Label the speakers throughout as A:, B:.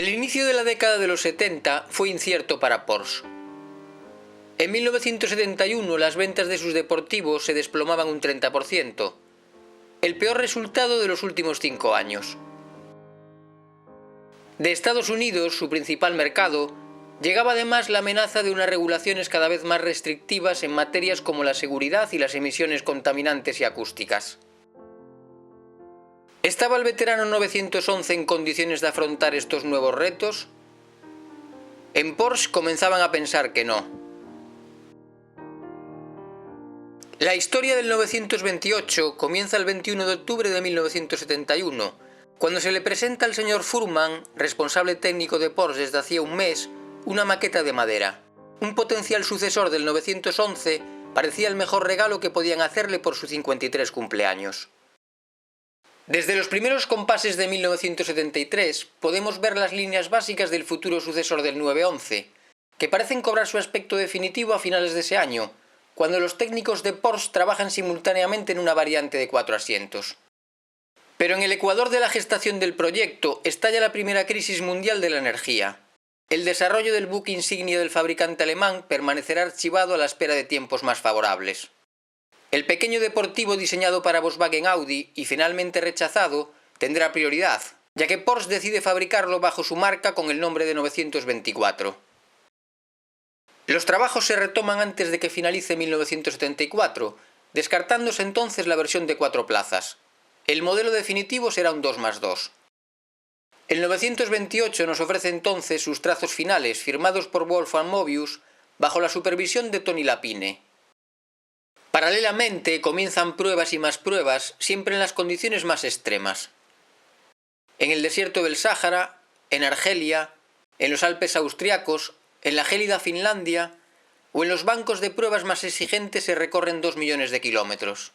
A: El inicio de la década de los 70 fue incierto para Porsche. En 1971 las ventas de sus deportivos se desplomaban un 30%, el peor resultado de los últimos 5 años. De Estados Unidos, su principal mercado, llegaba además la amenaza de unas regulaciones cada vez más restrictivas en materias como la seguridad y las emisiones contaminantes y acústicas. ¿Estaba el veterano 911 en condiciones de afrontar estos nuevos retos? En Porsche comenzaban a pensar que no. La historia del 928 comienza el 21 de octubre de 1971, cuando se le presenta al señor Fuhrmann, responsable técnico de Porsche desde hacía un mes, una maqueta de madera. Un potencial sucesor del 911 parecía el mejor regalo que podían hacerle por su 53 cumpleaños. Desde los primeros compases de 1973 podemos ver las líneas básicas del futuro sucesor del 911, que parecen cobrar su aspecto definitivo a finales de ese año, cuando los técnicos de Porsche trabajan simultáneamente en una variante de 4 asientos. Pero en el ecuador de la gestación del proyecto estalla la primera crisis mundial de la energía. El desarrollo del buque insignia del fabricante alemán permanecerá archivado a la espera de tiempos más favorables. El pequeño deportivo diseñado para Volkswagen Audi y finalmente rechazado tendrá prioridad, ya que Porsche decide fabricarlo bajo su marca con el nombre de 924. Los trabajos se retoman antes de que finalice 1974, descartándose entonces la versión de 4 plazas. El modelo definitivo será un 2+2. El 928 nos ofrece entonces sus trazos finales firmados por Wolfgang Möbius bajo la supervisión de Tony Lapine. Paralelamente comienzan pruebas y más pruebas, siempre en las condiciones más extremas. En el desierto del Sáhara, en Argelia, en los Alpes austriacos, en la gélida Finlandia o en los bancos de pruebas más exigentes se recorren 2 millones de kilómetros.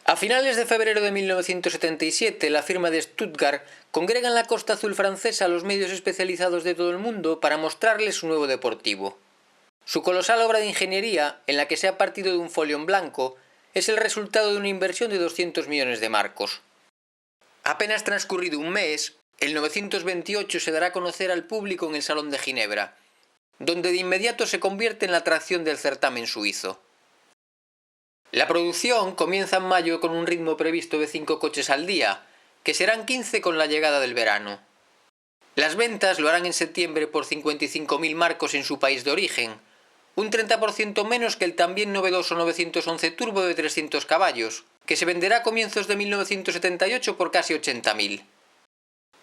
A: A finales de febrero de 1977, la firma de Stuttgart congrega en la Costa Azul francesa a los medios especializados de todo el mundo para mostrarles su nuevo deportivo. Su colosal obra de ingeniería, en la que se ha partido de un folio en blanco, es el resultado de una inversión de 200 millones de marcos. Apenas transcurrido un mes, el 928 se dará a conocer al público en el Salón de Ginebra, donde de inmediato se convierte en la atracción del certamen suizo. La producción comienza en mayo con un ritmo previsto de 5 coches al día, que serán 15 con la llegada del verano. Las ventas lo harán en septiembre por 55.000 marcos en su país de origen, un 30% menos que el también novedoso 911 Turbo de 300 caballos, que se venderá a comienzos de 1978 por casi 80.000.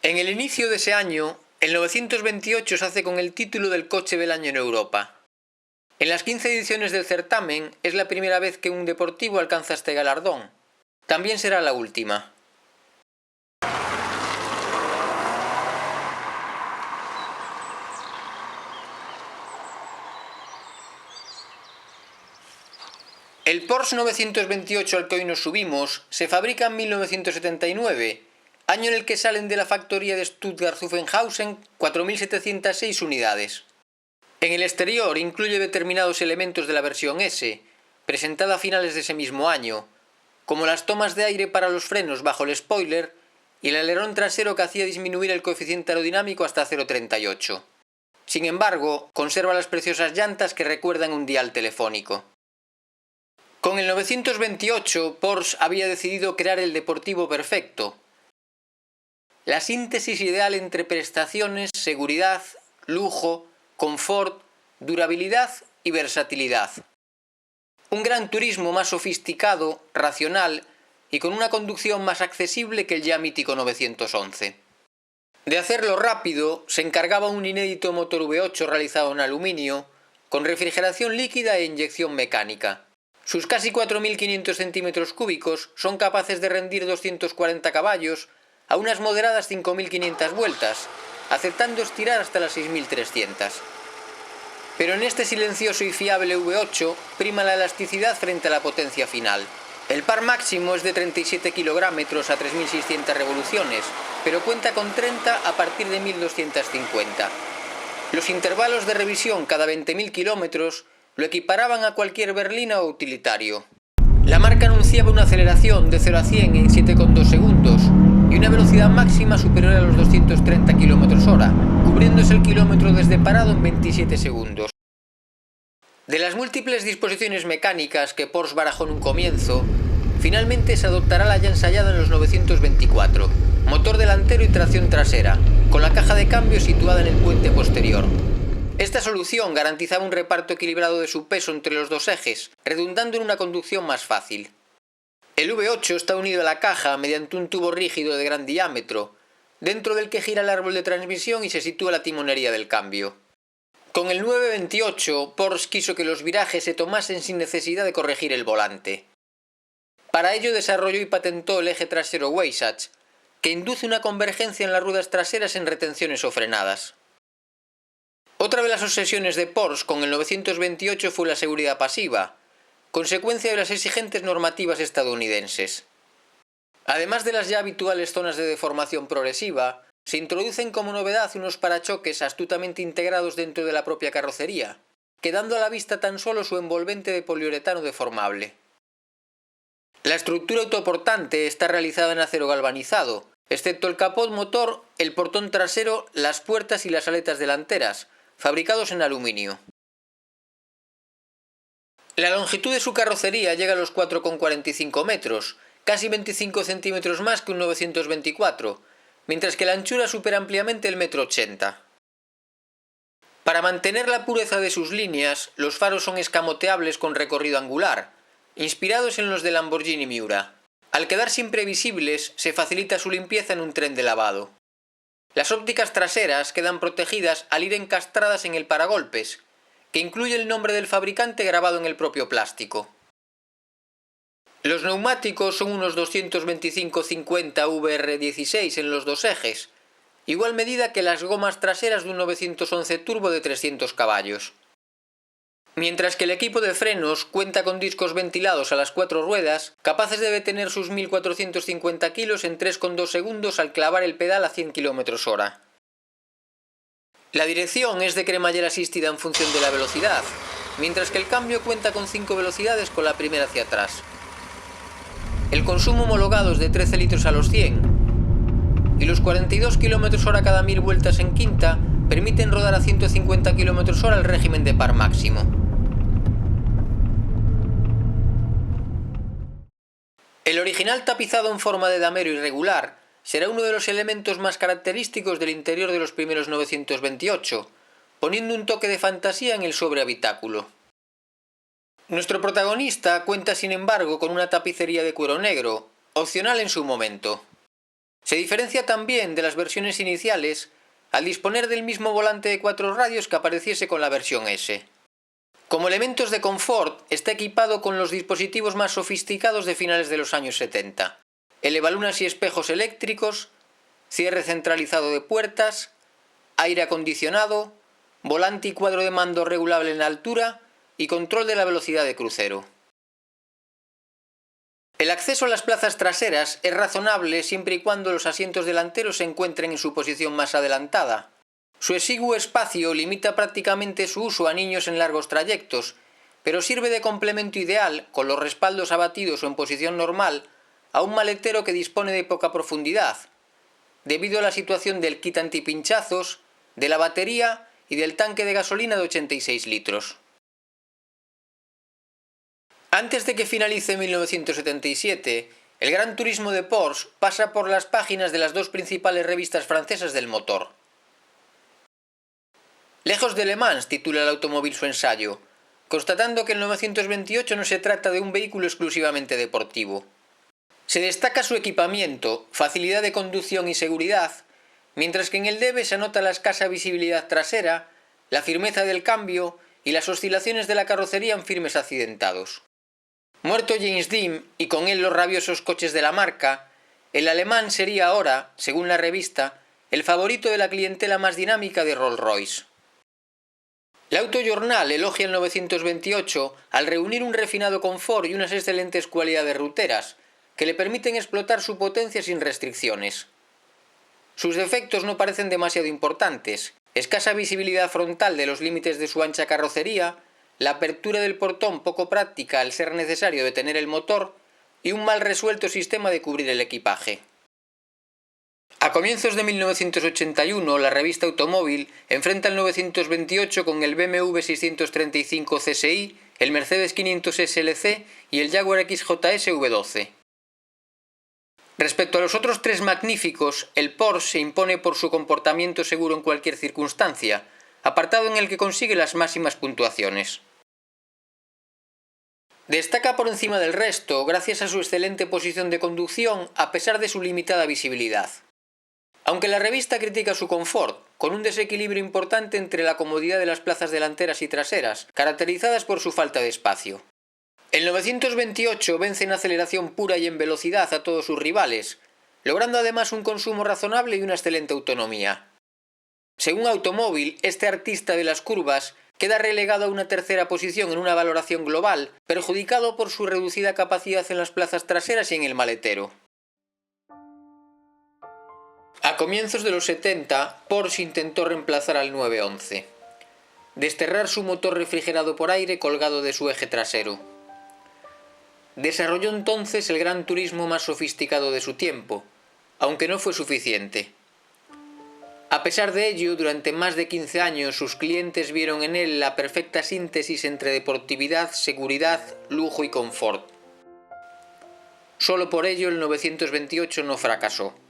A: En el inicio de ese año, el 928 se hace con el título del coche del año en Europa. En las 15 ediciones del certamen es la primera vez que un deportivo alcanza este galardón. También será la última. El Porsche 928 al que hoy nos subimos se fabrica en 1979, año en el que salen de la factoría de Stuttgart-Zuffenhausen 4.706 unidades. En el exterior incluye determinados elementos de la versión S, presentada a finales de ese mismo año, como las tomas de aire para los frenos bajo el spoiler y el alerón trasero que hacía disminuir el coeficiente aerodinámico hasta 0,38. Sin embargo, conserva las preciosas llantas que recuerdan un dial telefónico. Con el 928, Porsche había decidido crear el deportivo perfecto. La síntesis ideal entre prestaciones, seguridad, lujo, confort, durabilidad y versatilidad. Un gran turismo más sofisticado, racional y con una conducción más accesible que el ya mítico 911. De hacerlo rápido, se encargaba un inédito motor V8 realizado en aluminio, con refrigeración líquida e inyección mecánica. Sus casi 4.500 centímetros cúbicos son capaces de rendir 240 caballos a unas moderadas 5.500 vueltas, aceptando estirar hasta las 6.300. Pero en este silencioso y fiable V8 prima la elasticidad frente a la potencia final. El par máximo es de 37 kilogramos a 3.600 revoluciones, pero cuenta con 30 a partir de 1.250. Los intervalos de revisión cada 20.000 kilómetros lo equiparaban a cualquier berlina o utilitario. La marca anunciaba una aceleración de 0 a 100 en 7,2 segundos y una velocidad máxima superior a los 230 km/h, cubriéndose el kilómetro desde parado en 27 segundos. De las múltiples disposiciones mecánicas que Porsche barajó en un comienzo, finalmente se adoptará la ya ensayada en los 924, motor delantero y tracción trasera, con la caja de cambio situada en el puente posterior. Esta solución garantizaba un reparto equilibrado de su peso entre los dos ejes, redundando en una conducción más fácil. El V8 está unido a la caja mediante un tubo rígido de gran diámetro, dentro del que gira el árbol de transmisión y se sitúa la timonería del cambio. Con el 928, Porsche quiso que los virajes se tomasen sin necesidad de corregir el volante. Para ello desarrolló y patentó el eje trasero Weissach, que induce una convergencia en las ruedas traseras en retenciones o frenadas. Otra de las obsesiones de Porsche con el 928 fue la seguridad pasiva, consecuencia de las exigentes normativas estadounidenses. Además de las ya habituales zonas de deformación progresiva, se introducen como novedad unos parachoques astutamente integrados dentro de la propia carrocería, quedando a la vista tan solo su envolvente de poliuretano deformable. La estructura autoportante está realizada en acero galvanizado, excepto el capot motor, el portón trasero, las puertas y las aletas delanteras, fabricados en aluminio. La longitud de su carrocería llega a los 4,45 metros, casi 25 centímetros más que un 924, mientras que la anchura supera ampliamente el 1,80 m. Para mantener la pureza de sus líneas, los faros son escamoteables con recorrido angular, inspirados en los de Lamborghini Miura. Al quedar siempre visibles, se facilita su limpieza en un tren de lavado. Las ópticas traseras quedan protegidas al ir encastradas en el paragolpes, que incluye el nombre del fabricante grabado en el propio plástico. Los neumáticos son unos 225-50 VR16 en los dos ejes, igual medida que las gomas traseras de un 911 Turbo de 300 caballos. Mientras que el equipo de frenos cuenta con discos ventilados a las 4 ruedas, capaces de detener sus 1.450 kilos en 3,2 segundos al clavar el pedal a 100 km/h. La dirección es de cremallera asistida en función de la velocidad, mientras que el cambio cuenta con 5 velocidades con la primera hacia atrás. El consumo homologado es de 13 litros a los 100, y los 42 km/h cada 1000 vueltas en quinta permiten rodar a 150 km/h al régimen de par máximo. El original tapizado en forma de damero irregular será uno de los elementos más característicos del interior de los primeros 928, poniendo un toque de fantasía en el sobrehabitáculo. Nuestro protagonista cuenta sin embargo con una tapicería de cuero negro, opcional en su momento. Se diferencia también de las versiones iniciales al disponer del mismo volante de 4 radios que apareciese con la versión S. Como elementos de confort está equipado con los dispositivos más sofisticados de finales de los años 70. Elevalunas y espejos eléctricos, cierre centralizado de puertas, aire acondicionado, volante y cuadro de mando regulable en altura y control de la velocidad de crucero. El acceso a las plazas traseras es razonable siempre y cuando los asientos delanteros se encuentren en su posición más adelantada. Su exiguo espacio limita prácticamente su uso a niños en largos trayectos, pero sirve de complemento ideal, con los respaldos abatidos o en posición normal, a un maletero que dispone de poca profundidad, debido a la situación del kit antipinchazos, de la batería y del tanque de gasolina de 86 litros. Antes de que finalice 1977, el Gran Turismo de Porsche pasa por las páginas de las dos principales revistas francesas del motor. Lejos de Le Mans titula el automóvil su ensayo, constatando que el 928 no se trata de un vehículo exclusivamente deportivo. Se destaca su equipamiento, facilidad de conducción y seguridad, mientras que en el Deve se nota la escasa visibilidad trasera, la firmeza del cambio y las oscilaciones de la carrocería en firmes accidentados. Muerto James Dean y con él los rabiosos coches de la marca, el alemán sería ahora, según la revista, el favorito de la clientela más dinámica de Rolls-Royce. L'Auto-Journal elogia el 928 al reunir un refinado confort y unas excelentes cualidades ruteras, que le permiten explotar su potencia sin restricciones. Sus defectos no parecen demasiado importantes: escasa visibilidad frontal de los límites de su ancha carrocería, la apertura del portón poco práctica al ser necesario detener el motor y un mal resuelto sistema de cubrir el equipaje. A comienzos de 1981, la revista Automóvil enfrenta el 928 con el BMW 635 CSI, el Mercedes 500 SLC y el Jaguar XJS V12. Respecto a los otros tres magníficos, el Porsche se impone por su comportamiento seguro en cualquier circunstancia, apartado en el que consigue las máximas puntuaciones. Destaca por encima del resto gracias a su excelente posición de conducción a pesar de su limitada visibilidad. Aunque la revista critica su confort, con un desequilibrio importante entre la comodidad de las plazas delanteras y traseras, caracterizadas por su falta de espacio. El 928 vence en aceleración pura y en velocidad a todos sus rivales, logrando además un consumo razonable y una excelente autonomía. Según Automóvil, este artista de las curvas queda relegado a una tercera posición en una valoración global, perjudicado por su reducida capacidad en las plazas traseras y en el maletero. A comienzos de los 70, Porsche intentó reemplazar al 911, desterrar su motor refrigerado por aire colgado de su eje trasero. Desarrolló entonces el gran turismo más sofisticado de su tiempo, aunque no fue suficiente. A pesar de ello, durante más de 15 años sus clientes vieron en él la perfecta síntesis entre deportividad, seguridad, lujo y confort. Solo por ello el 928 no fracasó.